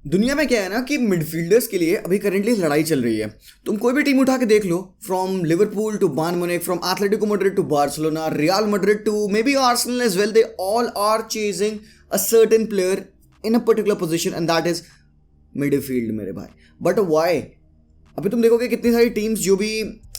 दुनिया में क्या है ना कि मिडफील्डर्स के लिए अभी करेंटली लड़ाई चल रही है। तुम कोई भी टीम उठा के देख लो, from Liverpool to Bayern Munich, from Atletico Madrid to Barcelona, Real Madrid to maybe Arsenal as well, they all are chasing a certain player in a particular position and that is midfield मेरे भाई। But why? अभी तुम देखोगे कितनी सारी teams जो भी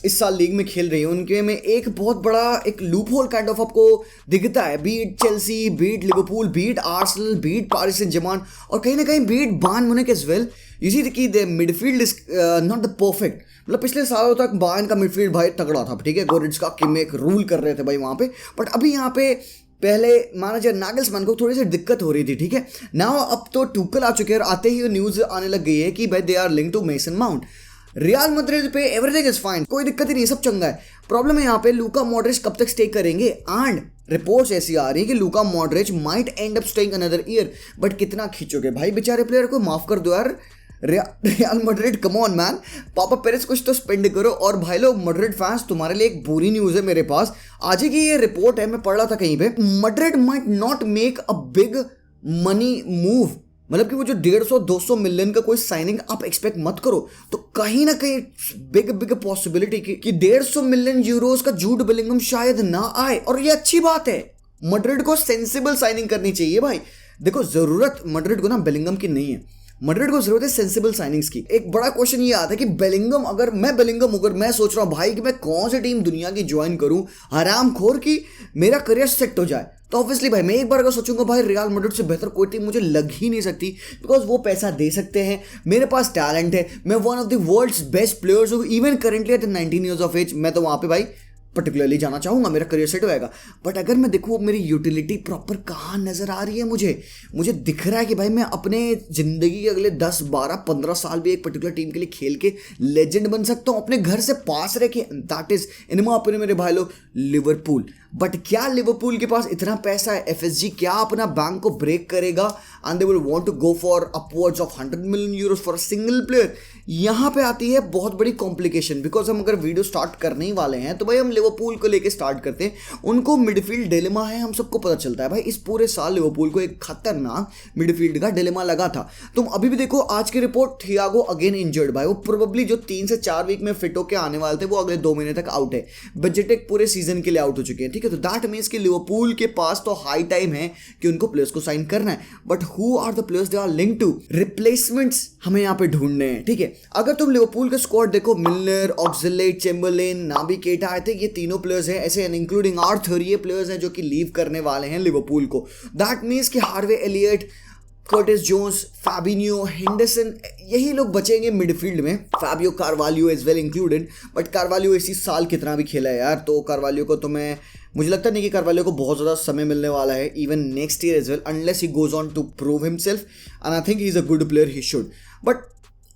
इस साल लीग में खेल रही है उनके में एक बहुत बड़ा एक लूप होल काइंड ऑफ आपको दिखता है। Beat Chelsea, beat Liverpool, beat Arsenal, beat Paris Saint Germain और कहीं ना कहीं beat Bayern Munich as well. You see कि the midfield is not the perfect. मतलब पिछले सालों तक बायर्न का मिडफील्ड भाई तगड़ा था, ठीक है, गोरिट्स्का, किमिक रूल कर रहे थे भाई वहाँ पे। बट अभी यहाँ पे पहले मैनेजर नागल्समैन को थोड़ी सी दिक्कत हो रही थी, ठीक है ना। अब तो टूकल आ चुके हैं और आते ही न्यूज आने लग गई है कि भाई they are link to Mason Mount. Real Madrid पे एवरीथिंग इज फाइन, कोई दिक्कत ही नहीं, सब चंगा है। प्रॉब्लम है यहाँ पे लूका मॉड्रिच कब तक स्टे करेंगे। एंड रिपोर्ट्स ऐसी आ रही है कि Luka Modric might and up staying another year. But कितना खींचोगे भाई बेचारे प्लेयर को, माफ कर दो यार real Madrid, come on man, पापा पेरेस कुछ तो स्पेंड करो। और भाई लोग मैड्रिड फैंस, तुम्हारे लिए एक बुरी न्यूज़ है मेरे पास। आज ही की ये रिपोर्ट है, मैं पढ़ रहा था कहीं पे, Madrid might not make a big money move. मतलब कि वो जो 150-200 मिलियन का कोई साइनिंग आप एक्सपेक्ट मत करो। तो कहीं ना कहीं बिग पॉसिबिलिटी कि 150 मिलियन यूरोस का जूड बेलिंगम शायद ना आए। और ये अच्छी बात है, मैड्रिड को सेंसिबल साइनिंग करनी चाहिए भाई। देखो जरूरत मैड्रिड को ना बेलिंगम की नहीं है, मैड्रिड को जरूरत है सेंसिबल साइनिंग्स की। एक बड़ा क्वेश्चन ये आता है कि बेलिंगम, अगर मैं सोच रहा हूँ भाई कि मैं कौन सी टीम दुनिया की ज्वाइन करूँ हरामखोर की मेरा करियर सेट हो जाए, तो ऑब्वियसली भाई मैं एक बार अगर सोचूंगा भाई रियल मैड्रिड से बेहतर कोई टीम मुझे लग ही नहीं सकती। बिकॉज वो पैसा दे सकते हैं, मेरे पास टैलेंट है, मैं one of the world's best players हूँ even currently at 19 years of age. मैं तो वहाँ पे भाई पर्टिकुलरली जाना चाहूँगा, मेरा करियर सेट होएगा। बट अगर मैं देखूँ मेरी यूटिलिटी प्रॉपर कहाँ नज़र आ रही है, मुझे दिख रहा है कि भाई मैं अपने ज़िंदगी के अगले 10, 12, 15 साल भी एक पर्टिकुलर टीम के लिए खेल के लेजेंड बन सकता हूँ अपने घर से पास रह के। That is in my opinion मेरे भाई लोग लिवरपूल। बट क्या लिवरपूल के पास इतना पैसा है? एफएसजी क्या अपना बैंक को ब्रेक करेगा and they will want to go for upwards of 100 million euros for a single player? यहाँ पे आती है बहुत बड़ी कॉम्प्लिकेशन। बिकॉज हम अगर वीडियो स्टार्ट करने ही वाले हैं तो भाई हम लिवरपूल को लेके स्टार्ट करते हैं। उनको मिडफील्ड डिलेमा है, हम सबको पता चलता है भाई। इस पूरे साल लिवरपूल को एक खतरनाक मिडफील्ड का डिलेमा लगा था। तुम अभी भी देखो आज की रिपोर्ट, थियागो अगेन इंजर्ड भाई। वो प्रोबेबली जो 3 से 4 वीक में फिट होकर आने वाले थे वो अगले 2 महीने तक आउट है। बजेटेक पूरे सीजन के लिए आउट हो चुके हैं, ठीक है। तो दैट मीन्स कि लिवरपूल के पास तो हाई टाइम है कि उनको प्लेयर्स को साइन करना है। But who are the players they are linked to? Replacements हमें यहाँ पे ढूंढने हैं, ठीक है। अगर तुम लिवरपूल का स्क्वाड देखो, मिलनर, ऑक्सलेट, चेम्बरलेन, नाबी केटा, आई थिंक ये तीनों प्लेयर्स हैं ऐसे, इंक्लूडिंग आर्थर, ये प्लेयर्स हैं जो कि लीव करने वाले हैं लिवरपूल को। दैट मीन्स कि Harvey Elliott, Curtis Jones, Fabinho, Henderson, यही लोग बचेंगे मिडफील्ड में। Fabio Carvalho is well included. But Carvalho इसी साल कितना भी खेला है यार, तो कार्वालियो को तो मुझे लगता नहीं कि कार्वालियो को बहुत ज़्यादा समय मिलने वाला है even next year as well, unless he goes on to prove himself and I think he is a good player, he should. But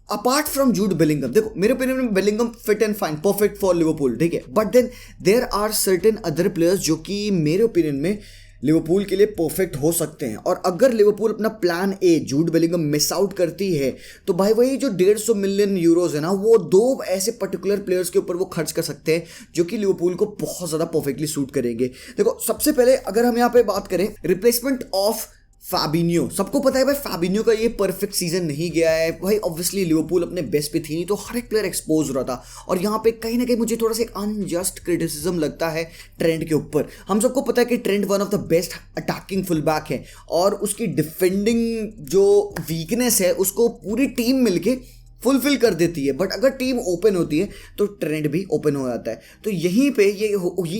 apart from Jude Bellingham, देखो मेरे ओपिनियन में Bellingham fit and fine, perfect for Liverpool, ठीक है। But then there are certain other players जो कि मेरे opinion में Liverpool के लिए परफेक्ट हो सकते हैं। और अगर लिवरपूल अपना plan A Jude Bellingham miss out करती है तो भाई वही जो 150 मिलियन यूरोज है ना, वो 2 ऐसे पर्टिकुलर प्लेयर्स के ऊपर वो खर्च कर सकते हैं जो कि लिवरपूल को बहुत ज़्यादा परफेक्टली सूट करेंगे। देखो सबसे पहले अगर हम यहाँ पे बात करें रिप्लेसमेंट ऑफ फैबिनियो, सबको पता है भाई फैबिनियो का ये परफेक्ट सीजन नहीं गया है भाई। ऑब्वियसली लिवरपूल अपने बेस्ट पे थी नहीं, तो हर एक प्लेयर एक्सपोज हो रहा था। और यहाँ पे कहीं ना कहीं मुझे थोड़ा सा अनजस्ट क्रिटिसिज्म लगता है ट्रेंट के ऊपर। हम सबको पता है कि Trent one of the best attacking full back है और उसकी डिफेंडिंग जो वीकनेस है उसको पूरी टीम मिलके फुलफिल कर देती है। बट अगर टीम ओपन होती है तो ट्रेंड भी ओपन हो जाता है। तो यहीं पे ये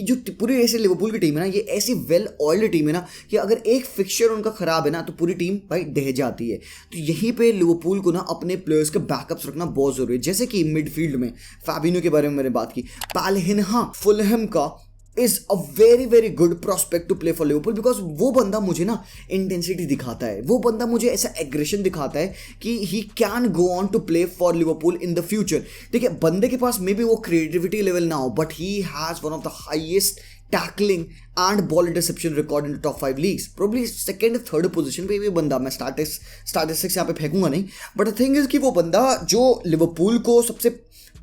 जो पूरी ऐसे लिवरपूल की टीम है ना, ये ऐसी वेल ऑयल्ड टीम है ना कि अगर एक फिक्सचर उनका खराब है ना तो पूरी टीम भाई ढह जाती है। तो यहीं पे लिवरपूल को ना अपने प्लेयर्स के बैकअप्स रखना बहुत जरूरी है। जैसे कि मिडफील्ड में फैबिनो के बारे में मैंने बात की, पाल्हिन्हा फुलहैम का is a very good prospect to play for Liverpool. Because वो बंदा मुझे ना इंटेंसिटी दिखाता है, वो बंदा मुझे ऐसा एग्रेशन दिखाता है कि he can go on to play for Liverpool in the future. ठीक है, बंदे के पास मे बी वो क्रिएटिविटी लेवल ना हो, but he has one of the highest tackling and ball interception record in top 5 leagues. Probably second third position पे भी बंदा, मैं स्टैटिस्टिक्स यहाँ पे फेंकूंगा नहीं, बट द थिंग इज कि वो बंदा जो लिवरपूल को सबसे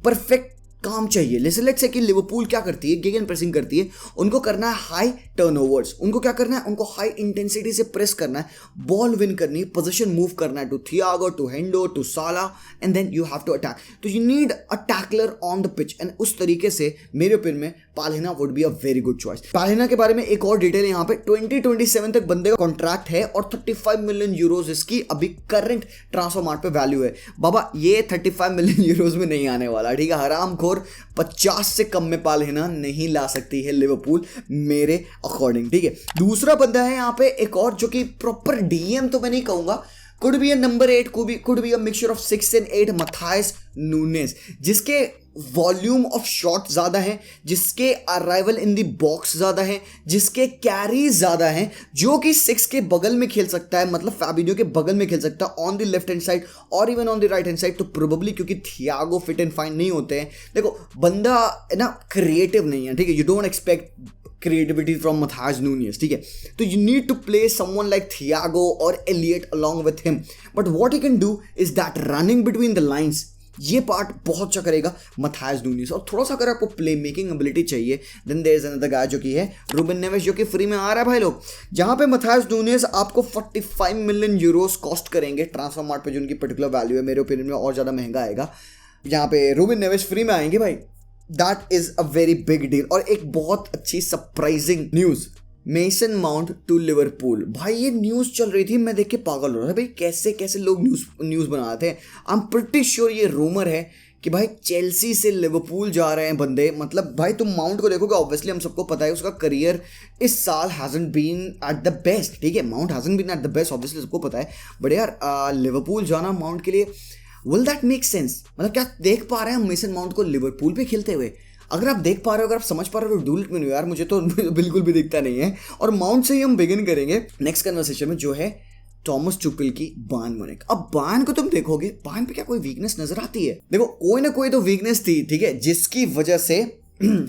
परफेक्ट काम चाहिए। लेट्स से कि लिवरपूल क्या करती है, गेगन प्रेसिंग करती है, उनको करना है हाई टर्नओवर्स। उनको क्या करना है, उनको हाई इंटेंसिटी से प्रेस करना है, बॉल विन करनी है, पोजीशन मूव करना है to Thiago, to Hendo, to Salah, and then you have to attack. तो you need a tackler on the pitch, and उस तरीके से मेरे ओपिनियन में Palhinha would be a very good choice. Palhinha के बारे में एक और डिटेल यहाँ पे, 2027 तक बंदे का कॉन्ट्रैक्ट है और 35 मिलियन यूरोज इसकी अभी करंट ट्रांसफर मार्केट पे वैल्यू है। बाबा ये 35 मिलियन यूरोज में नहीं आने वाला, ठीक है। हरामखोर 50 से कम में पाल्हिना नहीं ला सकती है लिवरपूल मेरे अकॉर्डिंग, ठीक है। दूसरा बंदा है यहाँ पे एक और जो कि प्रॉपर डीएम तो मैं नहीं कहूंगा, could be a number 8, could be a mixture of 6 and 8, Matthias Nunes, जिसके वॉल्यूम ऑफ शॉट ज्यादा है, जिसके अराइवल इन दी बॉक्स ज्यादा है, जिसके कैरीज ज्यादा है, जो कि 6 के बगल में खेल सकता है, मतलब फैबिनियो के बगल में खेल सकता है on the left hand side और even on the right hand side. तो प्रोबेबली क्योंकि थियागो फिट एंड फाइन नहीं होते हैं, देखो बंदा ना क्रिएटिव नहीं है, ठीक है। You don't expect creativity from Matthias Nunes, ठीक है। तो you need to play someone like Thiago or Elliot along with him, but what he can do is that running between the lines, ये part बहुत अच्छा करेगा Matthias Nunes। और थोड़ा सा अगर आपको प्ले मेकिंग एबिलिटी चाहिए, then there is another guy जो कि है रूबेन नेवेस, जो कि फ्री में आ रहा है भाई लोग, जहां पे Matthias Nunes आपको 45 मिलियन यूरोस कॉस्ट करेंगे ट्रांसफर मार्केट पे, जो उनकी पर्टिकुलर वैल्यू है मेरे ओपिनियन में और ज्यादा महंगा आएगा। यहाँ पे रूबेन नेवेस फ्री में आएंगे भाई, that is a very big deal. और एक बहुत अच्छी surprising news, Mason Mount to Liverpool. भाई ये न्यूज चल रही थी, मैं देख के पागल हो रहा था भाई, कैसे कैसे लोग न्यूज बनाते हैं। आई एम प्रिटी श्योर ये रूमर है कि भाई चेल्सी से लिवरपूल जा रहे हैं बंदे। मतलब भाई तुम माउंट को देखोगे, ऑब्वियसली हम सबको पता है उसका करियर इस साल hasn't been at the best, ठीक है। Mount hasn't been at the best, obviously सबको पता है, बट यार लिवरपूल जाना माउंट के लिए, विल दैट मेक सेंस? मतलब क्या देख पा रहे हैं हम मेसन माउंट को लिवरपूल पे खेलते हुए? अगर आप देख पा रहे हो, अगर आप समझ पा रहे हो, डू इट में यार, मुझे तो बिल्कुल भी दिखता नहीं है। और माउंट से ही हम बिगिन करेंगे नेक्स्ट कन्वर्सेशन में, जो है थॉमस टुकल की बायर्न म्यूनिख। अब बायर्न को तुम देखोगे, बायर्न पे क्या कोई वीकनेस नजर आती है? देखो कोई ना कोई तो वीकनेस थी, ठीक है, जिसकी वजह से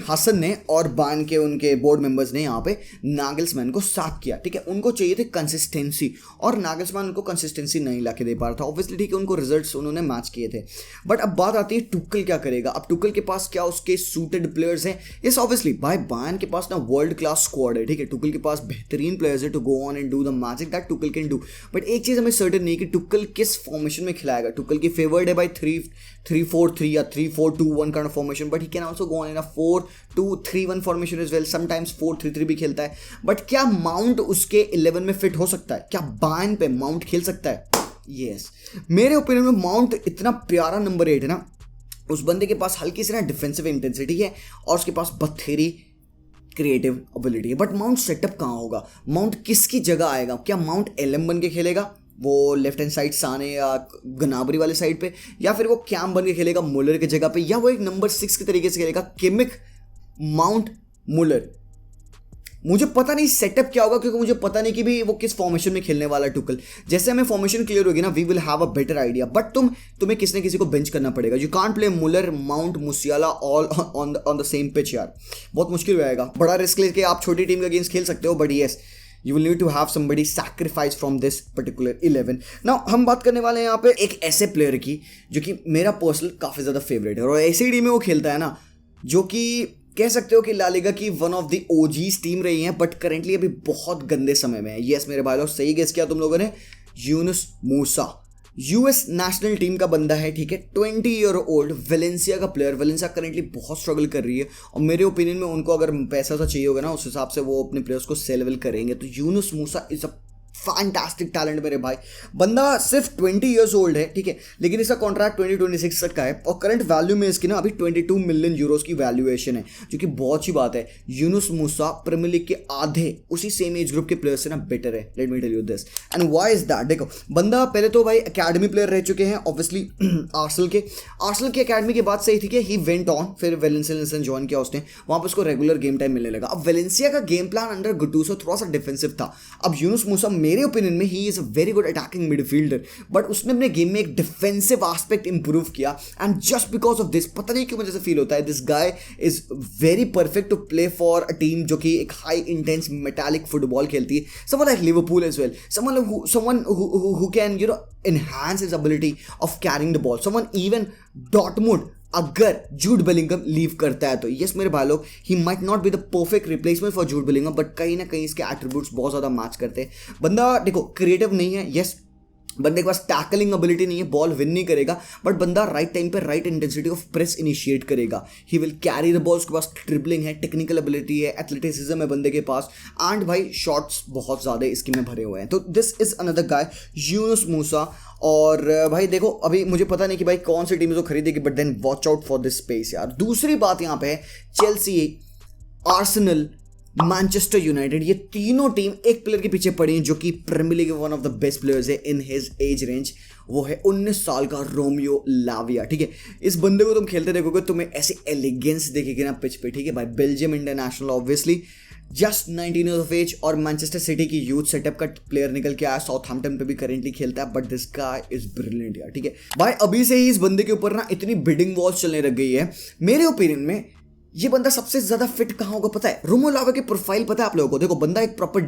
हसन ने और बायर्न के उनके बोर्ड मेंबर्स ने यहाँ पे नागल्समैन को साथ किया, ठीक है। उनको चाहिए थे कंसिस्टेंसी, और नागल्समैन उनको कंसिस्टेंसी नहीं ला के दे पा रहा था, ऑब्वियसली, ठीक है। उनको रिजल्ट्स उन्होंने मैच किए थे, बट अब बात आती है टुकल क्या करेगा। अब टुकल के पास क्या उसके सूटेड प्लेयर्स हैं? यस ऑब्वियसली भाई बायर्न के पास ना वर्ल्ड क्लास स्क्वाड है, ठीक है। टुकल के पास बेहतरीन प्लेयर्स है to go on and do the magic that Tuchel can do. But एक चीज़ हमें सर्टेन नहीं कि टुकल किस फॉर्मेशन में खिलाएगा। टुकल की फेवर्ड है भाई 3-4-3 या 3-4-2-1 kind of formation, but he can also go on in a 4-2-3-1 formation as well, sometimes 4-3-3 भी खेलता है। बट क्या माउंट उसके 11 में फिट हो सकता है? क्या बायर्न पे माउंट खेल सकता है? यस, मेरे ओपिनियन में माउंट इतना प्यारा नंबर 8 है ना, उस बंदे के पास हल्की सी ना डिफेंसिव इंटेंसिटी है और उसके पास बथेरी क्रिएटिव एबिलिटी है। बट माउंट सेटअप कहाँ होगा? माउंट किसकी जगह आएगा? क्या माउंट एलएम बन के खेलेगा वो लेफ्ट हैंड साइड साने या गनाबरी वाले साइड पे, या फिर वो कैम बन के खेलेगा मुलर की जगह पे, या वो एक नंबर 6 के तरीके से खेलेगा, किमिक माउंट मुलर? मुझे पता नहीं सेटअप क्या होगा, क्योंकि मुझे पता नहीं कि भी वो किस फॉर्मेशन में खेलने वाला टुकल। जैसे हमें फॉर्मेशन क्लियर होगी ना, we will have a better idea. But तुम्हें किसी न किसी को बेंच करना पड़ेगा। You can't play Muller, Mount, Musiala all on the same pitch यार, बहुत मुश्किल रहेगा। बड़ा रिस्क लेके आप छोटी टीम के अगेंस्ट खेल सकते हो, but yes you will need to have somebody sacrifice from this particular 11. Now हम बात करने वाले हैं यहाँ पे एक ऐसे प्लेयर की जो कि मेरा पर्सनल काफ़ी ज़्यादा फेवरेट है, और ऐसी टीम में वो खेलता है ना, जो कि कह सकते हो कि ला लीगा की one of the OGs team रही है, बट करेंटली अभी बहुत गंदे समय में है। यस मेरे भाई लोग, सही गेस किया तुम लोगों ने, यूनुस मूसा यूएस नेशनल टीम का बंदा है, ठीक है। 20 ईयर ओल्ड, वेलेंसिया का प्लेयर। वेलेंसिया करेंटली बहुत स्ट्रगल कर रही है, और मेरे ओपिनियन में उनको अगर पैसा सा चाहिए होगा ना, उस हिसाब से वो अपने प्लेयर्स को सेल वेल करेंगे। तो यूनुस मूसा इज अ फैंटास्टिक टैलेंट मेरे भाई। बंदा सिर्फ 20 ईयर्स ओल्ड है, ठीक है, लेकिन इसका कॉन्ट्रैक्ट 2026 तक का है, और करंट वैल्यू में इसकी ना अभी 22 मिलियन यूरोस की वैल्यूएशन है, जो कि बहुत अच्छी बात है। यूनुस मूसा प्रीमियर लीग के आधे उसी सेम एज ग्रुप के प्लेयर्स से ना बेटर है, let me tell you this. And why is that? देखो बंदा पहले तो भाई एकेडमी प्लेयर रह चुके हैं, ऑब्वियसली आर्सेनल की एकेडमी की बात सही थी कि ही वेंट ऑन, फिर वेलेंसिया ज्वाइन किया उसने, वहाँ पर उसको रेगुलर गेम टाइम मिलने लगा। अब वेलेंसिया का गेम प्लान अंडर गुटुसो थोड़ा सा डिफेंसिव था। अब यूनुस मूसा मेरे ओपिनियन में he is a very good attacking midfielder, but उसने अपने गेम में एक डिफेंसिव एस्पेक्ट इंप्रूव किया, and just because of this, पता नहीं क्यों मुझे ऐसा फील होता है, this guy is very perfect to play for a team जो कि एक हाई इंटेंस मेटालिक फुटबॉल खेलती है, someone like Liverpool as well, someone who can enhance his ability of carrying the ball, someone even Dortmund अगर Jude Bellingham leave करता है तो yes मेरे भाई लोग, he might not be the perfect replacement for Jude Bellingham, but कहीं ना कहीं इसके एट्रीब्यूट्स बहुत ज़्यादा मैच करते हैं। बंदा देखो क्रिएटिव नहीं है, यस बंदे के पास टैकलिंग एबिलिटी नहीं है, बॉल विन नहीं करेगा, बट बंदा राइट टाइम पे right intensity of press initiate करेगा। He will carry the ball, उसके पास ट्रिबलिंग है, टेक्निकल एबिलिटी है, एथलेटिसिज्म है बंदे के पास, एंड भाई शॉट्स बहुत ज़्यादा इसकी में भरे हुए हैं। तो this is another guy Yunus Musah. और भाई देखो अभी मुझे पता नहीं कि भाई कौन सी टीम इसको खरीदेगी, but then watch out for this space यार। दूसरी बात यहाँ पे है चेल्सी, आर्सेनल, मैनचेस्टर यूनाइटेड, ये तीनों टीम एक प्लेयर के पीछे पड़ी हैं जो कि Premier League one of the best players है इन हिज एज रेंज। वो है 19 साल का रोमियो लाविया। ठीक है, इस बंदे को तुम खेलते देखोगे तुम्हें ऐसी एलिगेंस देखेगी ना पिच पे। ठीक है भाई, Belgium international obviously, just 19 years of age, और मैनचेस्टर सिटी की यूथ सेटअप का प्लेयर निकल के आया, साउथहैम्पटन पे भी करेंटली खेलता है, but this guy is brilliant यार। ठीक है भाई, अभी से ही इस बंदे के ऊपर ना इतनी बिडिंग वॉल्स चलने लग गई है। मेरे ओपिनियन में ये बंदा सबसे ज्यादा फिट कहाँ होगा पता है? रोमियो लाविया की प्रोफाइल पता है आप लोगों को? देखो बंदा एक प्रॉपर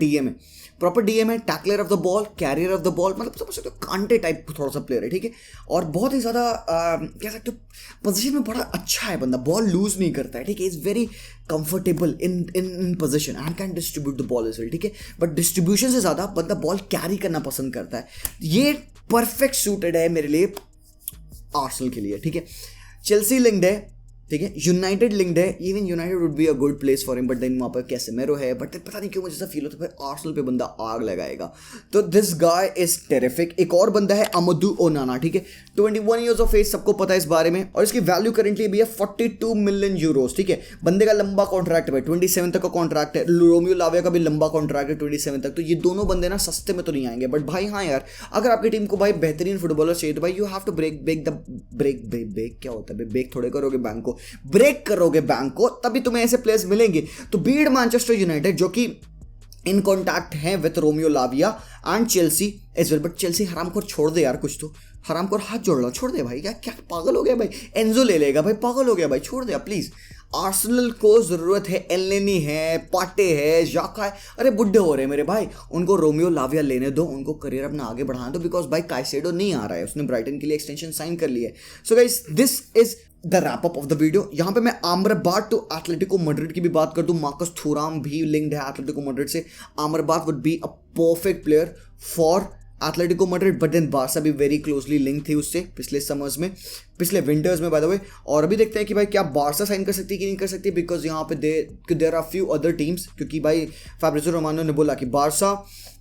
डीएम है, tackler of the ball, carrier of the ball, मतलब समझ सकते हो कांटे टाइप थोड़ा सा प्लेयर है। ठीक है, और बहुत ही ज्यादा कह सकते हो पोजीशन में बड़ा अच्छा है बंदा, बॉल लूज नहीं करता है। ठीक है, is very comfortable in position and can distribute the ball is well. ठीक है, बट डिस्ट्रीब्यूशन से ज्यादा बंदा बॉल कैरी करना पसंद करता है। ये परफेक्ट सूटेड है मेरे लिए आर्सेनल के लिए। ठीक है, चेल्सी लिंक्ड है, ठीक है, यूनाइटेड लिंक्ड है, even United would be a good place for him, but then वहाँ पर कैसेमेरो है, बट पता नहीं क्यों मुझे ऐसा फील होता है भाई आर्सेनल पे बंदा आग लगाएगा। तो दिस गाय इज टेरिफिक। एक और बंदा है अमदू ओनाना। ठीक है, 21 ईयर्स ऑफ एज, सबको पता है इस बारे में, और इसकी वैल्यू करेंटली भी है 42 मिलियन यूरोस। ठीक है, बंदे का लंबा कॉन्ट्रैक्ट है भाई, 27 तक का कॉन्ट्रैक्ट है। रोमियो लाविया का भी लंबा कॉन्ट्रैक्ट है 27 तक। तो ये दोनों बंदे ना सस्ते में तो नहीं आएंगे, बट भाई हाँ यार, अगर आपकी टीम को भाई बेहतरीन फुटबॉलर चाहिए तो भाई यू हैव टू ब्रेक क्या होता है, ब्रेक थोड़े करोगे बैंक को, ब्रेक करोगे बैंक को, तभी तुम्हें ऐसे प्लेयर्स मिलेंगे। तो बीड मैनचेस्टर यूनाइटेड जो कि इन कॉन्टैक्ट है with Romeo Lavia and Chelsea as well, but Chelsea हरामखोर छोड़ दे यार, कुछ तो हरामखोर हाथ जोड़ लो, छोड़ दे भाई। क्या क्या पागल हो गया भाई, एंजो ले लेगा भाई, पागल हो गया भाई, छोड़ दे प्लीज। आर्सेनल को जरूरत है, एलेनी है, पाटे है, जाका है, अरे बुड्ढे हो रहे हैं मेरे भाई, उनको रोमियो लाविया लेने दो, उनको करियर अपना आगे बढ़ाने दो, बिकॉज भाई काइसेडो नहीं आ रहा है, उसने ब्राइटन के लिए एक्सटेंशन साइन कर लिया है। So guys this is the wrap up of the video. यहाँ पे मैं आम्रबाट टू एथलेटिको मैड्रिड की भी बात कर दूं, मार्कस थुराम भी लिंक्ड है एथलेटिको मैड्रिड से। Amrabat would be a perfect player for Atletico Madrid, but then Barca भी वेरी क्लोजली लिंक थी उससे पिछले समर्स में, पिछले विंटर्स में बाय द वे। और अभी देखते हैं कि भाई क्या बार्सा साइन कर सकती है कि नहीं कर सकती, बिकॉज यहाँ पे there are few other teams, क्योंकि भाई फैब्रिज़ो रोमानो ने बोला कि बार्सा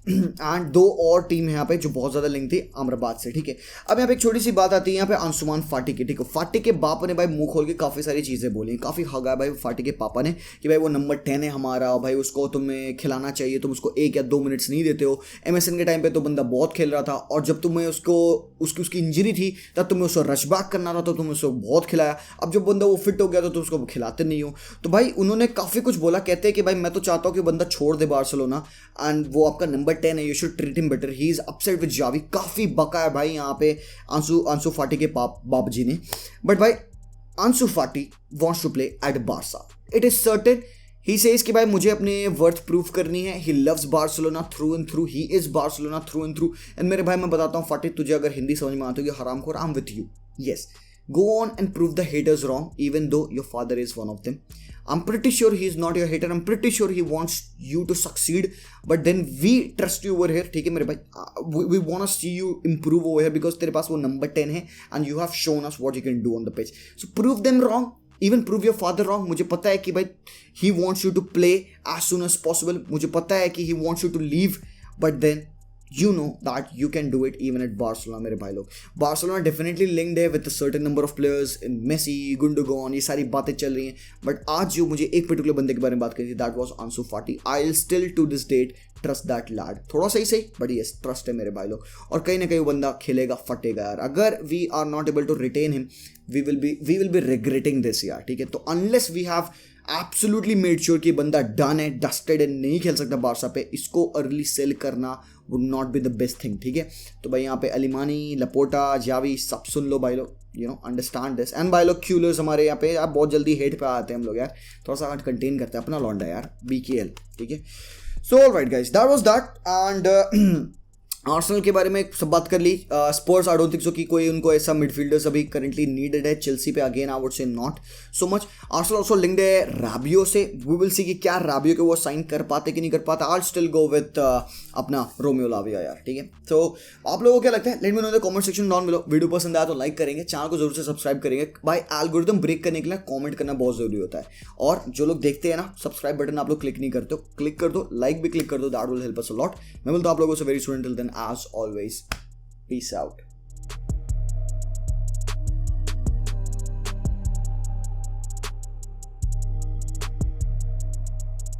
एंड दो और टीम है यहाँ पे जो बहुत ज़्यादा लिंक थी अमराबाद से। ठीक है, अब यहाँ पे एक छोटी सी बात आती है यहाँ पे अंशुमान फाटी की। ठीक है, फाटी के बाप ने भाई मुंह खोल के काफ़ी सारी चीज़ें बोली, काफ़ी हगा भाई फाटी के पापा ने कि भाई वो नंबर 10 है हमारा, भाई उसको तुम्हें खिलाना चाहिए, तुम उसको 1 या 2 मिनट्स नहीं देते हो। MSN के टाइम पे तो बंदा बहुत खेल रहा था, और जब तुम्हें उसकी इंजरी थी तब तुम्हें उसको रश बैक करना रहा, तो तुमने उसको बहुत खिलाया। अब जब बंदा वो फिट हो गया तो तुम उसको खिलाते नहीं हो। तो भाई उन्होंने काफ़ी कुछ बोला, कहते हैं कि भाई मैं तो चाहता हूँ कि बंदा छोड़ दे बार्सिलोना, एंड वो आपका नंबर 10 है, you should treat him better, he is upset with Xavi. काफ़ी बका है भाई यहाँ पे आंसू फाटी के बाप जी ने, बट भाई Ansu Fati wants to play at Barca, it is certain. He says कि भाई मुझे अपने वर्थ प्रूफ करनी है, he loves Barcelona through and through, he is Barcelona through and through. And मेरे भाई मैं बताता हूँ फाटी, तुझे अगर हिंदी समझ में आती है हरामखोर, I am with you, yes go on and prove the haters wrong, even though your father is one of them. I'm pretty sure he is not your hater, I'm pretty sure he wants you to succeed, but then we trust you over here. ठीक है मेरे भाई, we want to see you improve over here because तेरे पास वो number 10 है and you have shown us what you can do on the pitch. So prove them wrong, even prove your father wrong. मुझे पता है कि भाई he wants you to play as soon as possible, मुझे पता है कि he wants you to leave, but then you know that you can do it even at Barcelona मेरे भाई लोग। Barcelona definitely linked है with a certain number of players in Messi, Gundogan, ये सारी बातें चल रही हैं, बट आज जो मुझे एक पर्टिकुलर बंदे के बारे में बात करी थी, that was Ansu Fati. I'll still to this date trust that lad. थोड़ा सही बट yes ट्रस्ट है मेरे भाई लोग, और कहीं ना कहीं वो बंदा खेलेगा फटेगा यार। अगर we are not able to retain him, we will be regretting this यार। ठीक है, तो unless we have absolutely made sure कि बंदा डन है, डस्टेड है, नहीं खेल सकता बारसा पे, इसको अर्ली सेल करना would not be the best thing. ठीक है, तो भाई यहाँ पे अलिमानी, लपोटा, जावी सब सुन लो भाई लोग, you know understand this. And भाई लोग क्यूलर्स हमारे यहाँ पे यार बहुत जल्दी हेट पे आते हैं हम लोग यार, थोड़ा सा कंटेन करते हैं अपना लौंडा यार, BKL। ठीक है, so alright guys, that was that. And Arsenal के बारे में सब बात कर ली. स्पर्स आई डोंट थिंक सो कि कोई उनको ऐसा मिडफील्डर्स अभी करेंटली नीडेड है. चेल्सी पे again I would say not so much. Arsenal also linked है राबियो से. वी विल सी कि क्या राबियो को वो साइन कर पाते कि नहीं कर पाते. आई स्टिल गो विथ अपना रोमियो लाविया यार. ठीक है, तो आप लोगों को क्या लगता है? Let me know in the comment section down below. Video पसंद आया तो लाइक करेंगे, चैनल को जरूर से सब्सक्राइब करेंगे. भाई एल्गोरिथम ब्रेक करने के लिए कमेंट करना बहुत जरूरी होता है. और जो लोग देखते हैं ना, सब्सक्राइब बटन आप लोग क्लिक नहीं करते हो, क्लिक कर दो, लाइक भी क्लिक कर दो. That will help us a lot. मैं बोलता हूं आप लोगों से very soon till then as always. Peace out.